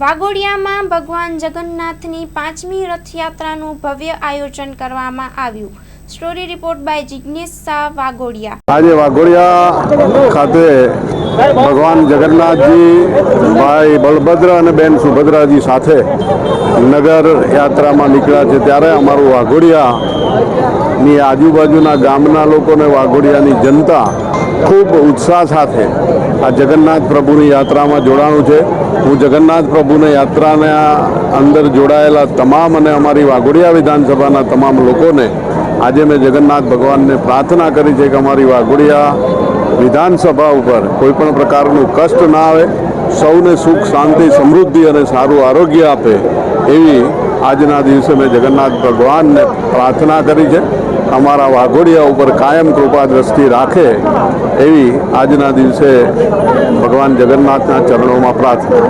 વાઘોડિયામાં ભગવાન જગન્નાથની 5મી રથયાત્રાનું ભવ્ય આયોજન કરવામાં આવ્યું। Story report by Jignesh Shah, Waghodia. આજે વાઘોડિયા ખાતે ભગવાન જગન્નાથજી ભાઈ બળભદ્ર અને બેન સુભદ્રાજી સાથે નગર યાત્રામાં નીકળ્યા છે, ત્યારે અમારું વાઘોડિયાની આજુબાજુના ગામના લોકોને વાઘોડિયાની જનતા ખૂબ ઉત્સાહ સાથે આ જગન્નાથ પ્રભુની યાત્રામાં જોડાણું છે। હું જગન્નાથ પ્રભુની યાત્રાના અંદર જોડાયેલા તમામ અને અમારી વાઘોડિયા વિધાનસભાના તમામ લોકોને આજે મેં જગન્નાથ ભગવાનને પ્રાર્થના કરી છે કે અમારી વાઘોડિયા વિધાનસભા ઉપર કોઈપણ પ્રકારનું કષ્ટ ના આવે, સૌને સુખ શાંતિ સમૃદ્ધિ અને સારું આરોગ્ય આપે એવી આજના દિવસે મેં જગન્નાથ ભગવાનને પ્રાર્થના કરી છે। અમારા વાઘોડિયા ઉપર કાયમ કૃપા દ્રષ્ટિ રાખે એવી આજના દિવસે ભગવાન જગન્નાથના ચરણોમાં પ્રાર્થના।